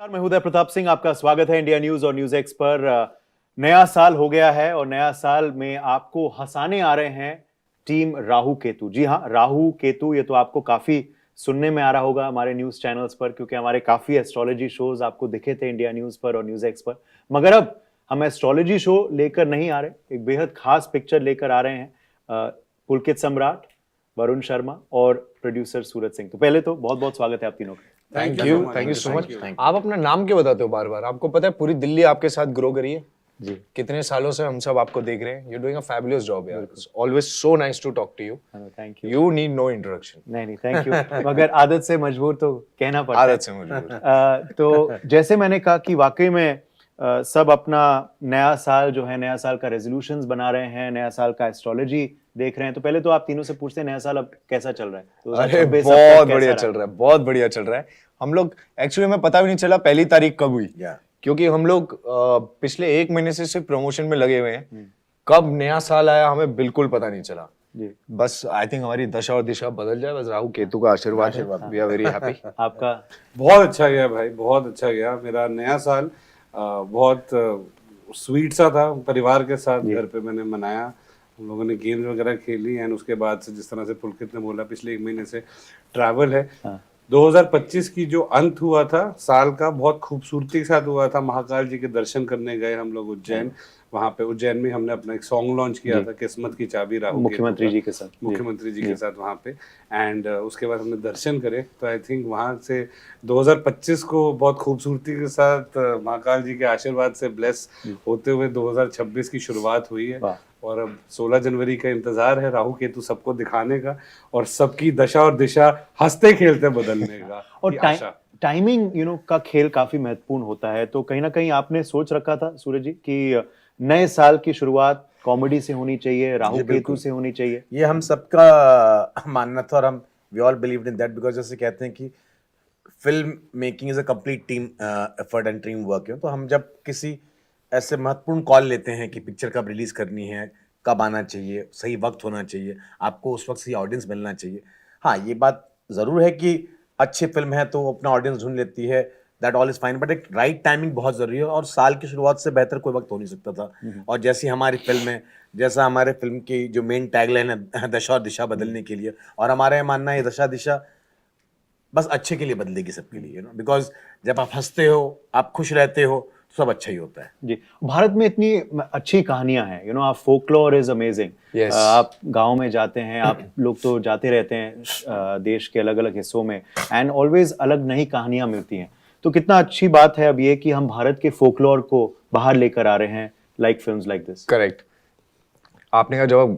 नमस्कार, मैं उदय प्रताप सिंह। आपका स्वागत है इंडिया न्यूज और न्यूज एक्स पर। नया साल हो गया है और नया साल में आपको हंसाने आ रहे हैं टीम राहु केतु। जी हाँ, राहु केतु, ये तो आपको काफी सुनने में आ रहा होगा हमारे न्यूज चैनल्स पर, क्योंकि हमारे काफी एस्ट्रोलॉजी शोज आपको दिखे थे इंडिया न्यूज पर और न्यूज एक्स पर। मगर अब हम एस्ट्रोलॉजी शो लेकर नहीं आ रहे, एक बेहद खास पिक्चर लेकर आ रहे हैं। पुलकित सम्राट, वरुण शर्मा और प्रोड्यूसर सूरज सिंह। तो पहले तो बहुत बहुत स्वागत है आप तीनों का। Thank you so much. आप अपना नाम क्यों बताते हो बार बार? आपको पता है पूरी दिल्ली आपके साथ ग्रो करी है जी। कितने सालों से हम सब आपको देख रहे हैं। You doing a fabulous job यार। Always so nice to talk to you. Thank you. You need no introduction. नहीं, थैंक यू। मगर आदत से मजबूर तो कहना पड़ता है। आदत से मजबूर। तो जैसे मैंने कहा कि वाकई में सब अपना नया साल जो है, नया साल का रेजोल्यूशंस बना रहे हैं, नया साल का एस्ट्रोलॉजी देख रहे हैं। तो पहले तो आप तीनों से पूछते हैं, नया साल अब कैसा चल रहा है? अरे बहुत बढ़िया चल रहा है, बहुत बढ़िया चल रहा है। हम लोग एक्चुअली हमें पता भी नहीं चला पहली तारीख कब हुई, क्योंकि हम लोग पिछले 1 महीने से सिर्फ प्रमोशन में लगे हुए हैं। कब नया साल आया हमें बिल्कुल पता नहीं चला जी। बस आई थिंक हमारी दशा और दिशा बदल जाए, बस राहु केतु का आशीर्वाद। We are very happy. आपका? बहुत अच्छा गया भाई, बहुत अच्छा गया। मेरा नया साल बहुत स्वीट सा था। परिवार के साथ घर पे मैंने मनाया, हम लोगों ने गेम्स वगैरह खेली। एंड उसके बाद से जिस तरह से पुलकित ने बोला, पिछले 1 महीने से ट्रैवल है। 2025 की जो अंत हुआ था साल का, बहुत खूबसूरती के साथ हुआ था। महाकाल जी के दर्शन करने गए हम लोग उज्जैन। वहाँ पे उज्जैन में हमने अपना एक सॉन्ग लॉन्च किया था, किस्मत की चाबी राहु, मुख्यमंत्री जी के साथ। मुख्यमंत्री जी के साथ वहाँ पे। एंड उसके बाद हमने दर्शन करे। तो आई थिंक वहाँ से 2025 को बहुत खूबसूरती के साथ महाकाल जी के आशीर्वाद से ब्लेस होते हुए 2026 की शुरुआत हुई है। और अब 16 जनवरी का इंतजार है राहु केतु सबको दिखाने का और सबकी दशा और दिशा हंसते खेलते बदलने का। और टाइमिंग का खेल काफी महत्वपूर्ण होता है। तो कहीं ना कहीं आपने सोच रखा था सूरज जी कि नए साल की शुरुआत कॉमेडी से होनी चाहिए, राहु केतु से होनी चाहिए? ये हम सबका मानना था और हम we all believed in that, because जैसे कहते हैं कि film making is a complete team effort and team work. तो हम जब किसी ऐसे महत्वपूर्ण कॉल लेते हैं कि पिक्चर कब रिलीज करनी है, कब आना चाहिए, सही वक्त होना चाहिए, आपको उस वक्त सही ऑडियंस मिलना चाहिए। हाँ, ये बात जरूर है कि अच्छी फिल्म है तो अपना ऑडियंस ढूंढ लेती है, that all is fine, but एक राइट टाइमिंग बहुत जरूरी है। और साल की शुरुआत से बेहतर कोई वक्त हो नहीं सकता था। और जैसी हमारी फिल्म है, जैसा हमारे फिल्म की जो मेन टैगलाइन है, दशा और दिशा बदलने के लिए, और हमारा मानना है दशा दिशा बस अच्छे के लिए बदलेगी सबके लिए, बिकॉज जब आप हंसते हो, आप खुश रहते हो, तो सब अच्छा ही होता है जी। भारत में इतनी अच्छी कहानियां हैं, आप फोकलोर इज अमेजिंग। आप गांव में जाते हैं, आप लोग तो जाते रहते हैं देश के अलग अलग हिस्सों में, एंड ऑलवेज अलग नई कहानियां मिलती हैं। तो कितना अच्छी बात है अब ये कि हम भारत के फोकलोर को बाहर लेकर आ रहे हैं, like films like this. Correct. आपने कहा जब आप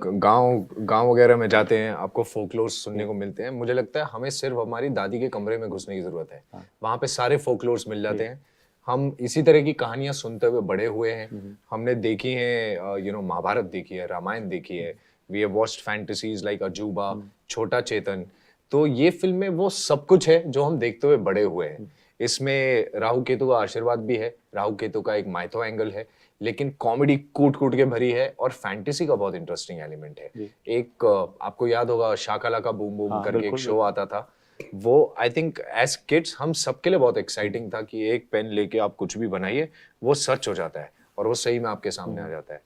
गांव वगैरह में जाते हैं आपको फोकलोर्स सुनने को मिलते हैं। मुझे लगता है हमें सिर्फ हमारी दादी के कमरे में घुसने की जरूरत है, वहां पे सारे फोकलोर्स मिल जाते हैं। हम इसी तरह की कहानियां सुनते हुए बड़े हुए हैं। हमने देखी है, महाभारत देखी है, रामायण देखी है। We have watched fantasies like Ajooba, Chhota चेतन। तो ये फिल्में वो सब कुछ है जो हम देखते हुए बड़े हुए हैं। इसमें राहु केतु का आशीर्वाद भी है, राहु केतु का एक माइथो एंगल है, लेकिन कॉमेडी कूट कूट के भरी है और फैंटेसी का बहुत इंटरेस्टिंग एलिमेंट है। एक आपको याद होगा शाकाला का बूम बूम करके एक शो आता था, वो आई थिंक एज किड्स हम सबके लिए बहुत एक्साइटिंग था कि एक पेन लेके आप कुछ भी बनाइए, वो सच हो जाता है और वो सही में आपके सामने आ जाता है।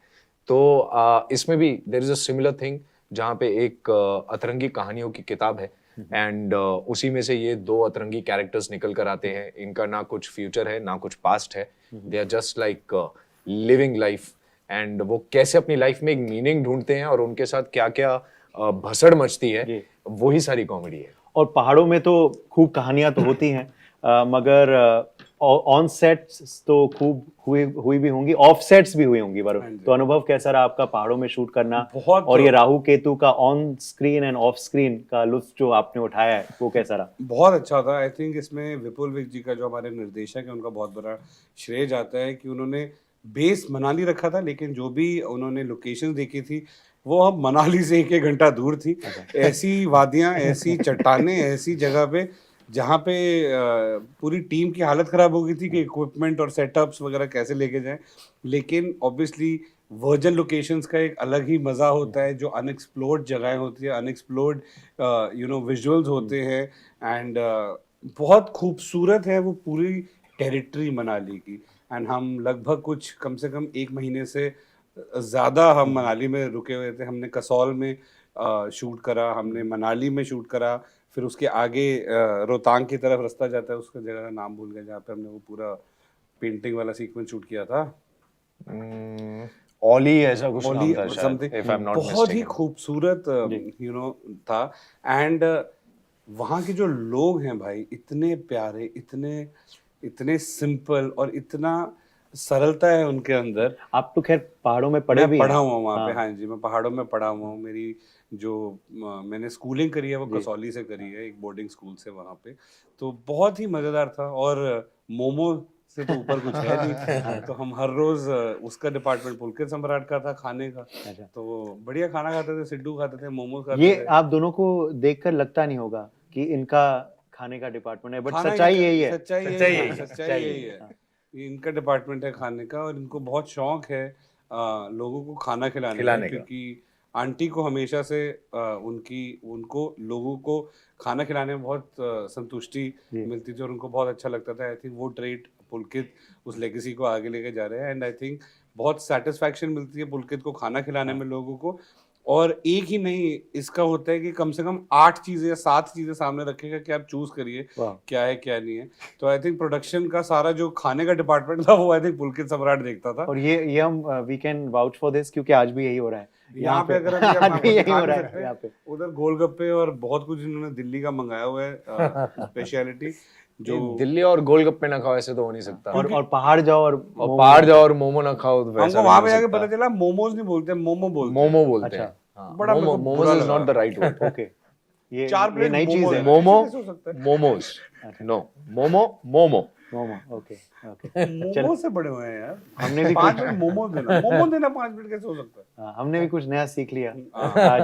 तो इसमें भी there is a similar thing, जहाँ पे एक अतरंगी कहानियों की किताब है एंड उसी में से ये 2 अतरंगी कैरेक्टर्स निकल कर आते हैं। इनका ना कुछ फ्यूचर है ना कुछ पास्ट है, they are just like living life, and वो कैसे अपनी लाइफ में एक मीनिंग ढूंढते हैं और उनके साथ क्या क्या भसड़ मचती है, वही सारी कॉमेडी है। और पहाड़ों में तो खूब कहानियां तो होती हैं, मगर ऑन सेट्स तो खूब हुई भी होंगी, ऑफ सेट्स भी हुई होंगी वरुण। तो अनुभव कैसा रहा आपका पहाड़ों में शूट करना? बहुत। और ये राहु केतु का on screen end of screen का लुत्फ जो आपने उठाया है, वो कैसा रहा? बहुत अच्छा था। आई थिंक इसमें विपुल विक जी का जो हमारे निर्देशक है, उनका बहुत बड़ा श्रेय जाता है कि उन्होंने बेस मनाली रखा था, लेकिन जो भी उन्होंने लोकेशन देखी थी वो हम मनाली से 1 घंटा दूर थी। ऐसी वादियां, ऐसी चट्टानें, ऐसी जगह पे जहाँ पे पूरी टीम की हालत खराब हो गई थी कि इक्विपमेंट और सेटअप्स वगैरह कैसे लेके जाएं। लेकिन ऑब्वियसली वर्जन लोकेशंस का एक अलग ही मज़ा होता है, जो अनएक्सप्लोर्ड जगहें होती है, अनएक्सप्लोर्ड विजुअल्स होते हैं। एंड बहुत खूबसूरत है वो पूरी टेरिटरी मनाली की, एंड हम लगभग कुछ कम से कम 1 महीने से ज़्यादा हम मनाली में रुके हुए थे। हमने कसौल में शूट करा, हमने मनाली में शूट करा, फिर उसके आगे रोहतांग की तरफ रास्ता जाता है, उसका जगह का नाम भूल गया, जहाँ पे हमने वो पूरा पेंटिंग वाला सीक्वेंस शूट किया था। ओली ऐसा कुछ नाम ओली था शायद, समथिंग, if I'm not बहुत ही mistaken. खूबसूरत था। एंड वहाँ के जो लोग हैं भाई, इतने प्यारे, इतने इतने सिंपल, और इतना सरलता है उनके अंदर। आप तो खैर पहाड़ों में पढ़े मैं भी पढ़ा हैं। हुआ हूँ वहाँ पे, हाँ। हाँ जी, मैं पहाड़ों में पढ़ा हुआ हूँ। मेरी जो मैंने स्कूलिंग करी है वो कसौली से करी है, एक बोर्डिंग स्कूल से वहाँ पे। तो बहुत ही मज़ेदार था, और मोमो से तो ऊपर कुछ है नहीं। तो हम हर रोज़ उसका डिपार्टमेंट पुलकित सम्राट का था खाने का, अच्छा। तो बढ़िया खाना खाते थे, सिड्डू खाते थे, मोमोज खाते ये थे। आप दोनों को देखकर लगता नहीं होगा कि इनका खाने का डिपार्टमेंट है, बट खाना सच्चाई इनका- यही है। सच्चाई सच्चाई यही यही है, है, सच्चाई सच्चाई यही यही है। ये इनका डिपार्टमेंट है खाने का, और इनको बहुत शौक है लोगों को खाना खिलाने का, खिलाने का। क्योंकि आंटी को हमेशा से उनको लोगों को खाना खिलाने में बहुत संतुष्टि मिलती थी, और उनको बहुत अच्छा लगता था। आई थिंक वो ट्रेट पुलकित उस लेगेसी को आगे लेके जा रहे हैं, एंड आई थिंक बहुत सेटिस्फैक्शन मिलती है पुलकित को खाना खिलाने में लोगों को। और एक ही नहीं, इसका होता है कि कम से कम 8 चीजें या 7 चीजें सामने रखेगा कि आप चूज करिए वाह। क्या है क्या नहीं है। तो आई थिंक प्रोडक्शन का सारा जो खाने का डिपार्टमेंट था वो आई थिंक पुलकित सम्राट देखता था। और ये हम we can vouch for this, क्योंकि आज भी यही हो रहा है यहाँ पे अगर अभी आप आज भी यही खा हो नहीं रहा सकते है यहाँ हैं, पे। उधर गोलगप्पे और बहुत कुछ इन्होंने दिल्ली का मंगाया हुआ है स्पेशलिटी, जो ये दिल्ली और गोलगप्पे ना खाओ ऐसे तो हो नहीं सकता। और पहाड़ जाओ और और पहाड़ जाओ और मोमो ना खाओ तो वैसा हमको भी वहां नहीं पे हो जाके सकता। पता चला मोमोज नहीं बोलते, मोमो बोलते हैं। मोमो बोलते अच्छा। हैं। हाँ, बड़ा मेरे को मोमो बुरा मोमोज इज लगा। Not the right word. Okay, ये 4 प्लेट नई चीज मोमो है। मोमो कैसे हो सकता है? Momos no momo momo momo, okay okay. Momo से बड़े हुए हैं यार। हमने भी 5 मिनट मोमो देना 5 मिनट कैसे हो सकता है? हाँ, हमने भी कुछ नया सीख लिया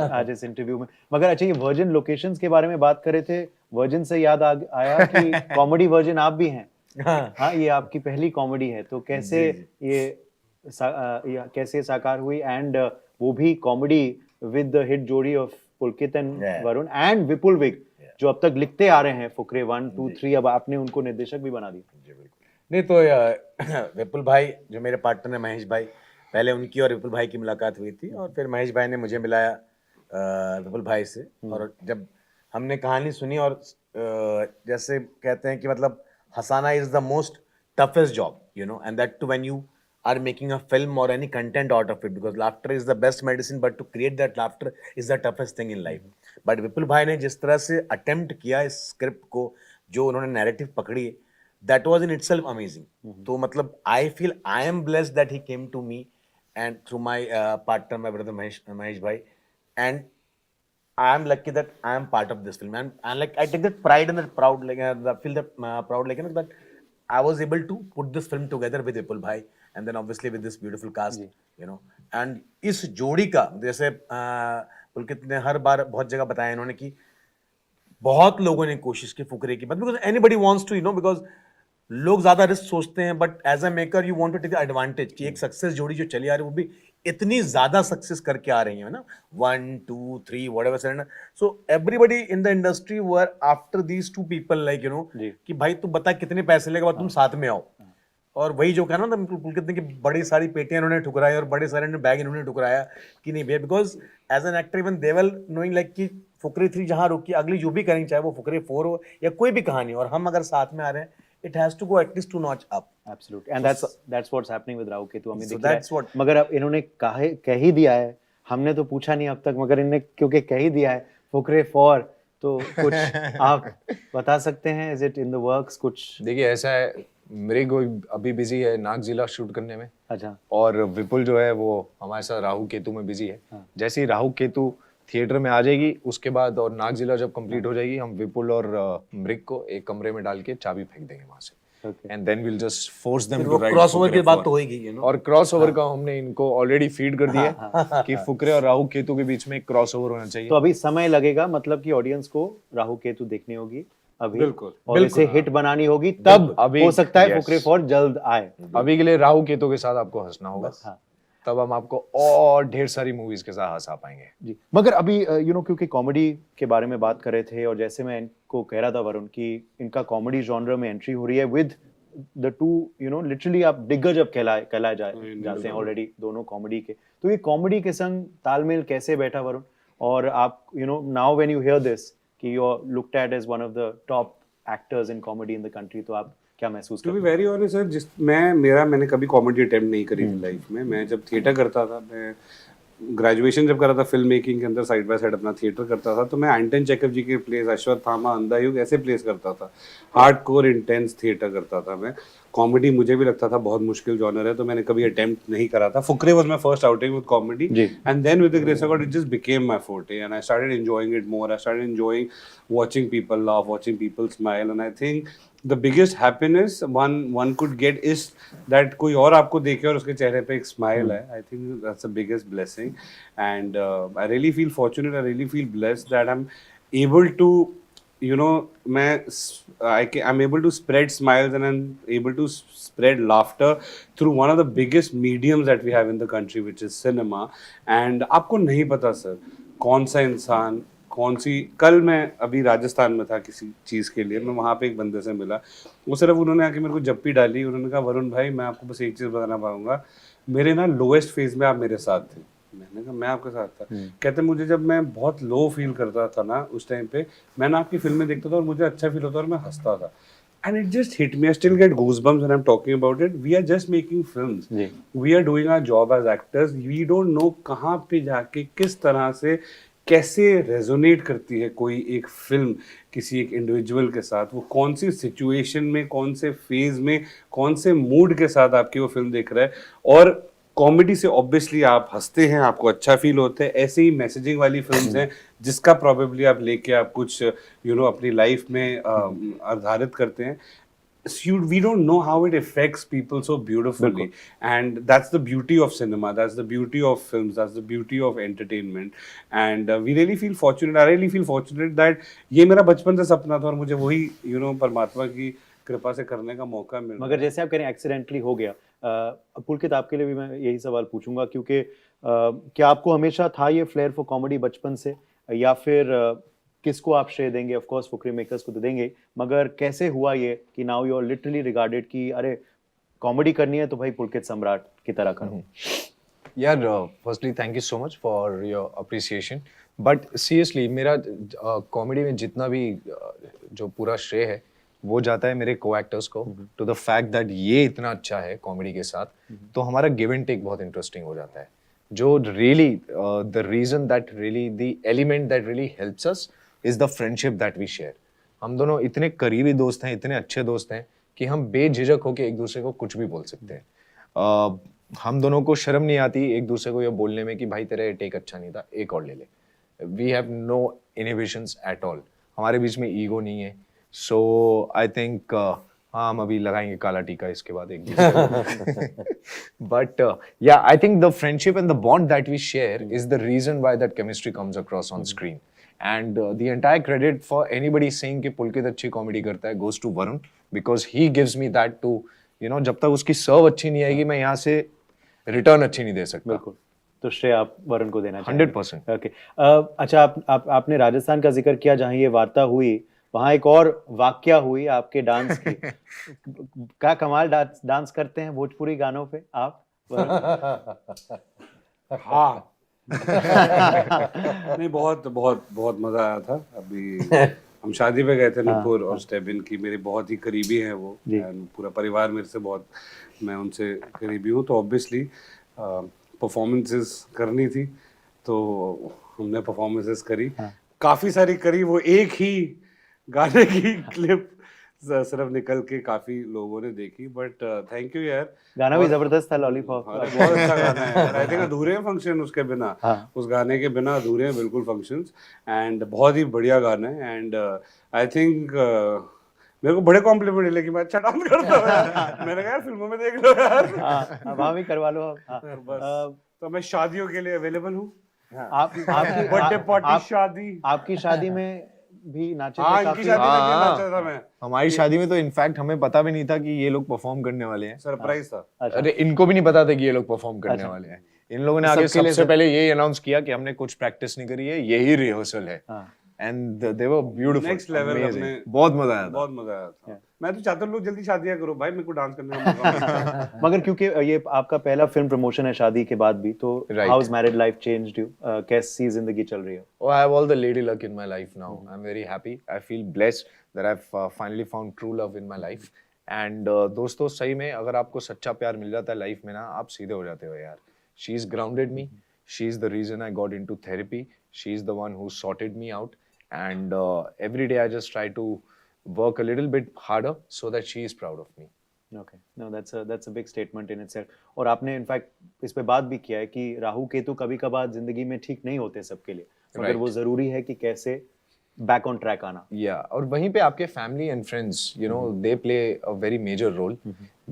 आज इस इंटरव्यू में। मगर अच्छा, ये वर्जिन लोकेशंस के बारे में बात कर रहे थे, वर्जिन से याद आया कि कॉमेडी वर्जिन आप भी हैं। हाँ, ये आपकी पहली कॉमेडी है, तो कैसे ये कैसे साकार हुई, एंड वो भी comedy with the hit jodi of Pulkit and Varun and Vipul Vig, जो अब तक लिखते आ रहे हैं फुकरे 1, 2, 3, अब आपने उनको निर्देशक भी बना दिया। नहीं तो विपुल भाई जो मेरे पार्टनर है महेश भाई, पहले उनकी और विपुल भाई की मुलाकात हुई थी, और फिर महेश भाई ने मुझे मिलाया विपुल भाई से। और जब हमने कहानी सुनी, और जैसे कहते हैं कि मतलब हंसाना is the most toughest job, you know, and that too when you are making a film or any content out of it, because laughter is the best medicine, but to create that laughter is the toughest thing in life. But विपुल भाई ने जिस तरह से attempt किया इस script को, जो उन्होंने narrative पकड़ी, that was in itself amazing. तो मतलब I feel I am blessed that he came to me and through my partner, my brother Mahesh bhai, and I am lucky that I am part of this film, and like I take that pride and that proud, like feel that proud, like, you know, that I was able to put this film together with Vipul bhai, and then obviously with this beautiful cast, you know, and इस जोड़ी का जैसे पुलकित ने हर बार बहुत जगह बताया इन्होंने कि बहुत लोगों ने कोशिश की फुकरे की, but because anybody wants to, you know, because लोग ज्यादा रिस्क सोचते हैं, but as a maker you want to take the advantage कि एक सक्सेस जोड़ी जो चली आ रही है वो भी इतनी ज्यादा सक्सेस करके आ रही है ना, 1, 2, 3 whatever seven. So everybody in the industry were after these 2 people, like, you know, कि भाई तू बता कितने पैसे लेगा, तुम साथ में आओ। और वही जो कहना ना पुलकित ने कि बड़ी सारी पेटियां इन्होंने ठुकराई और बड़े सारे बैग इन्होंने ठुकराया कि नहीं भैया, because as an actor even they will knowing like कि फुकरे 3 जहां रुकी, अगली जो भी करेंगे, चाहे वो फुकरे 4 हो या कोई भी कहानी, और हम अगर साथ में आ रहे हैं, it has to go at least 2 notch up. Absolutely, and that's what's happening with Rahu Ketu, हमें So दिख रहा that's है। what- मगर अब इन्होंने कह ही दिया है, हमने तो पूछा नहीं अब तक, मगर इन्होंने क्योंकि कह ही दिया है फुकरे 4, तो कुछ आप बता सकते हैं, is it in the works कुछ? देखिए ऐसा है, मृग अभी बिजी है नाग जिला शूट करने में, अच्छा, और विपुल जो है वो हमारे साथ राहु केतु में बिजी है। जैसे ही राहु केतु थिएटर में आ जाएगी, उसके बाद और नाग जिला जब कंप्लीट हो जाएगी, हम विपुल और मृग को एक कमरे में डाल के चाबी फेंक देंगे वहां से, and then will just force them to write crossover की बात तो होगी, you know. और क्रॉसओवर का हमने इनको ऑलरेडी फीड कर दिया है कि फुकरे और राहु केतु के बीच में एक क्रॉसओवर होना चाहिए। तो अभी समय लगेगा, मतलब कि ऑडियंस को राहु केतु देखनी होगी अभी, बिल्कुल, और इसे हिट बनानी होगी, तब अभी हो सकता है yes. फुकरे 4 जल्द आए। अभी के लिए राहु केतु के साथ आपको हंसना होगा, तब हम आपको और ढेर सारी मूवीज के साथ हंसा पाएंगे। जी, मगर अभी यू नो, क्योंकि कॉमेडी के बारे में बात कर रहे थे, और जैसे मैं इनको कह रहा था वरुण कि इनका कॉमेडी जॉनर में एंट्री हो रही है विद द टू लिटरली आप दिग्गज अब कहलाए जाते हैं ऑलरेडी दोनों कॉमेडी के। तो ये कॉमेडी के संग तालमेल कैसे बैठा वरुण? और आप now when you hear this कि you are looked at as one of the top actors in comedy in the country, तो आप क्या महसूस टू बी करते हैं? वेरी ऑनेस्ट सर, मैंने कभी कॉमेडी अटेम्प्ट नहीं करी थी लाइफ में। मैं जब थिएटर करता था, मैं ग्रेजुएशन जब करा था फिल्म मेकिंग के अंदर, साइड बाय साइड अपना थिएटर करता था, तो मैं एंटन चेकव जी के प्लेस, अश्वत्थामा, अंधायुग ऐसे प्लेस करता था। हार्ड कोर इंटेंस थिएटर करता था मैं। कॉमेडी मुझे भी लगता था बहुत मुश्किल जॉनर है, तो मैंने कभी अटेम्प्ट नहीं करा था। Fukrey was my first outing with comedy, and then with the grace of God it just became my forte and I started enjoying it more. I started enjoying watching people laugh, watching people smile, and I think the biggest happiness one could get is that कोई और आपको देखे और उसके चेहरे पे एक smile है. I think that's the biggest blessing, and I really feel fortunate. I really feel blessed that I'm able to, I'm able to spread smiles and I'm able to spread laughter through one of the biggest mediums that we have in the country, which is cinema. And आपको नहीं पता sir कौन सा इंसान कौन सी, कल मैं अभी राजस्थान में था किसी चीज़ के लिए, मैं वहाँ पे एक बंदे से मिला, वो सिर्फ उन्होंने आके मेरे को जप्पी डाली, उन्होंने कहा वरुण भाई मैं आपको बस एक चीज़ बताना पाऊँगा, मेरे ना लोएस्ट फेज में आप मेरे साथ थे। मैंने कहा मैं आपके साथ था? कहते मुझे जब मैं बहुत लो फील करता था ना उस टाइम पे, मैं ना आपकी फिल्में देखता था और मुझे अच्छा फील होता और मैं हंसता था। And it just hit me. I still get goosebumps when I'm talking about it. We are just making films. We are doing our job as actors. We don't know कहाँ पे जाके किस तरह से कैसे रेजोनेट करती है कोई एक फिल्म किसी एक इंडिविजुअल के साथ, वो कौन सी सिचुएशन में, कौन से फेज में, कौन से मूड के साथ आपकी वो फिल्म देख रहा है। और कॉमेडी से ऑब्वियसली आप हंसते हैं, आपको अच्छा फील होता है। ऐसे ही मैसेजिंग वाली फिल्म्स हैं जिसका प्रॉबेबली आप लेके आप कुछ अपनी लाइफ में आधारित करते हैं। We don't know how it affects people so beautifully, and that's the beauty of cinema, that's the beauty of films, that's the beauty of entertainment, and we really feel fortunate. I really feel fortunate that ये मेरा बचपन से सपना था और मुझे वही परमात्मा की कृपा से करने का मौका मिला। मगर जैसे आप कह रहे हैं एक्सीडेंटली हो गया, पुलकित आपके लिए भी मैं यही सवाल पूछूंगा, क्योंकि क्या आपको हमेशा था ये फ्लेयर फॉर कॉमेडी बचपन से, या फिर किसको आप श्रेय देंगे? ऑफ कोर्स फुकरे मेकर्स को तो देंगे, मगर कैसे हुआ ये कि now you are literally regarded कि अरे कॉमेडी करनी है तो भाई पुलकित सम्राट की तरह करो? यार firstly thank you so much for your appreciation, but seriously मेरा कॉमेडी में जितना भी जो पूरा श्रेय है वो जाता है मेरे को एक्टर्स को, टू द फैक्ट दैट ये इतना अच्छा है कॉमेडी के साथ, तो हमारा गिव एंड टेक बहुत इंटरेस्टिंग हो जाता है। जो really the reason that really the element that really helps us is the friendship that we share. हम दोनों इतने करीबी दोस्त हैं, इतने अच्छे दोस्त हैं कि हम बेझिझक होकर एक दूसरे को कुछ भी बोल सकते हैं। हम दोनों को शर्म नहीं आती एक दूसरे को ये बोलने में कि भाई तेरा ये टेक अच्छा नहीं था, एक और ले ले। We have no inhibitions at all, हमारे बीच में ईगो नहीं है। सो आई थिंक हाँ, हम अभी लगाएंगे काला टीका इसके बाद एक दूसरे बट या I think the friendship and the bond that we share is the reason why that chemistry comes across on screen, and the entire credit for anybody saying कि पुलकित अच्छी कॉमेडी करता है goes to Varun, because he gives me that to जब तक उसकी सर्व अच्छी नहीं आएगी मैं यहाँ से रिटर्न अच्छी नहीं दे सकता। बिल्कुल, तो श्रेय आप वरुण को देना चाहिए। 100%। ओके, अच्छा आपने राजस्थान का जिक्र किया जहाँ ये वार्ता हुई, वहाँ एक और वाकया हुई आपके डांस की। क्या कमाल डांस करते हैं भोजपुरी गानों पे आप वरुण? हाँ नहीं, बहुत बहुत बहुत मजा आया था। अभी हम शादी पे गए थे नुपुर और स्टेबिन की, मेरे बहुत ही करीबी हैं वो, पूरा परिवार मेरे से बहुत, मैं उनसे करीबी हूँ, तो ऑब्वियसली परफॉर्मेंसेस करनी थी, तो हमने परफॉर्मेंसेस करी, काफ़ी सारी करी। वो एक ही गाने की क्लिप सिर्फ निकल के काफी लोगों ने देखी, बट थैंक यू यार, गाना भी जबरदस्त था लॉलीपॉप। बहुत अच्छा गाना है यार। आई थिंक अधूरे हैं फंक्शन उसके बिना, उस गाने के बिना अधूरे हैं बिल्कुल फंक्शंस, एंड बहुत ही बढ़िया गाना है। एंड आई थिंक मेरे को बड़े कॉम्प्लीमेंट मिले कि मैं अच्छा डांस करता हूँ। मैंने कहा यार फिल्मों में देख लो यार, वहाँ भी करवा लो। बस तो मैं शादियों के लिए अवेलेबल हूँ। आपकी बर्थडे पार्टी, शादी, आपकी शादी में भी नाचे हाँ, थे? इनकी शादी में भी नाचा था मैं। हमारी शादी में तो इनफैक्ट हमें पता भी नहीं था कि ये लोग परफॉर्म करने वाले हैं, सरप्राइज था। अरे इनको भी नहीं पता था कि ये लोग परफॉर्म करने वाले हैं। इन लोगों ने आगे सबसे पहले यही अनाउंस किया कि हमने कुछ प्रैक्टिस नहीं करी है, यही रिहर्सल है। and they were beautiful. Next level amazing. अपने- बहुत मजा आया था. बहुत मजा आया था। मैं तो चाहता हूँ लोग जल्दी शादियां करो भाई, मेरे को डांस करने का मौका मिलता है। मगर क्योंकि ये आपका पहला फिल्म प्रमोशन है शादी के बाद भी, तो Right. How is married life changed you? कैसी जिंदगी चल रही है? Oh, I have all the lady luck in my life now. I'm very happy. I feel blessed that I've finally found true love in my life. And दोस्तों सही में अगर आपको सच्चा प्यार मिल जाता है लाइफ में ना, आप सीधे हो जाते हो यार. She's grounded me. She's the reason I got into therapy. She's the one who sorted me out. And every day I just try to work a little bit harder so that she is proud of me. Okay, no, that's a big statement in itself. और आपने in fact इस पे बात भी किया है कि राहु केतु कभी कभार जिंदगी में ठीक नहीं होते सबके लिए, मगर Right. वो जरूरी है कि कैसे बैक ऑन ट्रैक आना. Yeah, और वहीं पे आपके family and friends, you know, they play a very major role.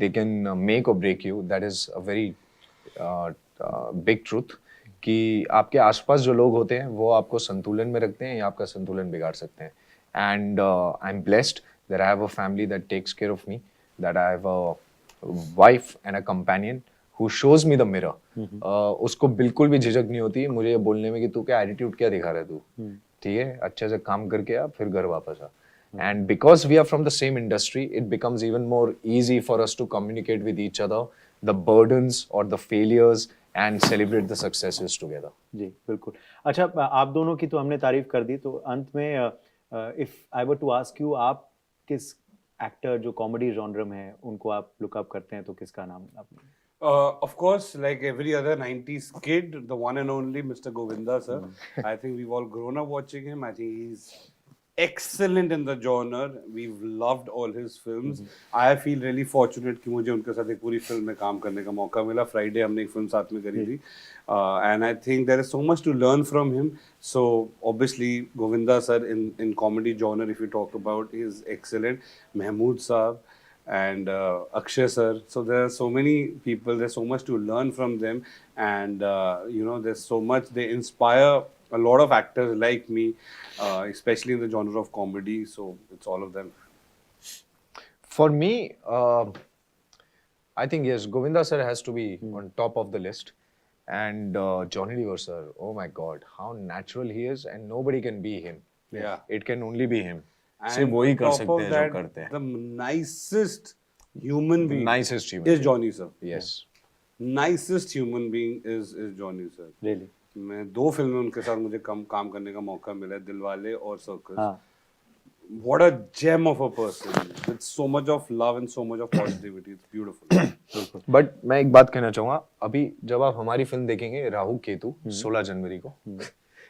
They can make or break you. That is a very big truth. कि आपके आसपास जो लोग होते हैं वो आपको संतुलन में रखते हैं या आपका संतुलन बिगाड़ सकते हैं. And I'm blessed that I have a family that takes care of me, that I have a wife and a companion who shows me the mirror. उसको बिल्कुल भी झिझक नहीं होती मुझे ये बोलने में कि तू क्या एटीट्यूड क्या दिखा रहा है तू, ठीक है, अच्छे से काम करके आ फिर घर वापस आ. And because we are from the same industry, it becomes even more easy for us to communicate with each other, the burdens or the failures, and celebrate the successes together. जी बिल्कुल. अच्छा, आप दोनों की तो हमने तारीफ कर दी, तो अंत में if I were to ask you, आप किस एक्टर जो कॉमेडी जॉनर में है उनको आप लुक अप करते हैं, तो किसका नाम आपने? Of course, like every other 90s kid, the one and only Mr. Govinda sir. I think we've all grown up watching him. I think he's excellent in the genre. We've loved all his films. I feel really fortunate कि मुझे उनके साथ एक पूरी film में काम करने का मौका मिला. Friday हमने एक फिल्म साथ में करी थी. And I think there is so much to learn from him. So obviously Govinda sir in comedy genre, if you talk about, is excellent. Mahmood Saab and Akshay sir. So there are so many people. There's so much to learn from them, and you know, there's so much they inspire a lot of actors like me, especially in the genre of comedy. So it's all of them. For me, I think yes, Govinda sir has to be on top of the list, and Johnny Lever sir. Oh my God, how natural he is, and nobody can be him. Yeah. It can only be him. And वही on कर top सकते of हैं जो that, करते हैं. the nicest human being Nicest human is being. Johnny sir. Yes. Nicest human being is Johnny sir. Really? मैं 2 फिल्में उनके साथ मुझे काम करने का मौका मिला है, दिलवाले और सर्कस. हाँ. What a gem of a person with so much of love and so much of positivity. It's beautiful. But मैं एक बात कहना चाहूंगा, अभी जब आप हमारी फिल्म देखेंगे राहु केतु 16 जनवरी को,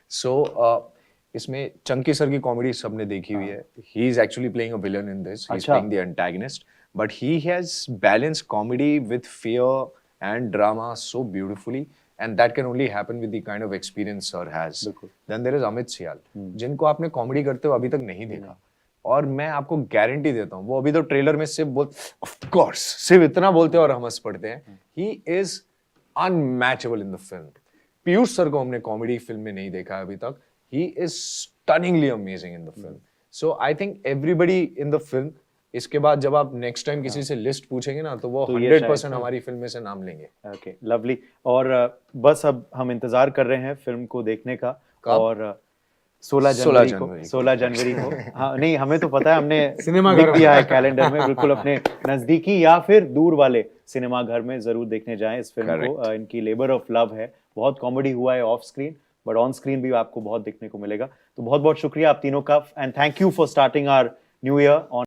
सो इसमें चंकी सर की कॉमेडी सबने देखी हुई है. He is actually playing a villain in this. He is अच्छा. Playing the antagonist, but he has balanced comedy with fear and drama so beautifully, and that can only happen with the kind of experience sir has. Then there is Amit Sial, जिनको आपने comedy करते हुए अभी तक नहीं देखा, और मैं आपको गारंटी देता हूँ वो अभी तो ट्रेलर में सिर्फ ऑफ कोर्स सिर्फ इतना बोलते हैं और हम हंस पड़ते हैं. He is unmatchable in the film. Piyush sir को हमने कॉमेडी फिल्म में नहीं देखा अभी तक. He is stunningly amazing in the film. So I think everybody in the film, इसके बाद जब आप नेक्स्ट टाइम किसी से लिस्ट पूछेंगे ना, तो वो तो ये 100% शायद, हमारी फिल्म में से नाम लेंगे. Okay, lovely. और बस अब हम इंतजार कर रहे हैं फिल्म को देखने का. कब? और 16 जनवरी को. हाँ, नहीं हमें तो पता है, हमने सिनेमाघर लिख दिया है कैलेंडर में. बिल्कुल अपने नजदीकी या फिर दूर वाले सिनेमाघर में जरूर देखने जाएं इस फिल्म को. इनकी लेबर ऑफ लव है. बहुत कॉमेडी हुआ है of screen, but on screen भी आपको बहुत देखने को मिलेगा. तो बहुत बहुत शुक्रिया आप तीनों का, and thank you for starting our new year on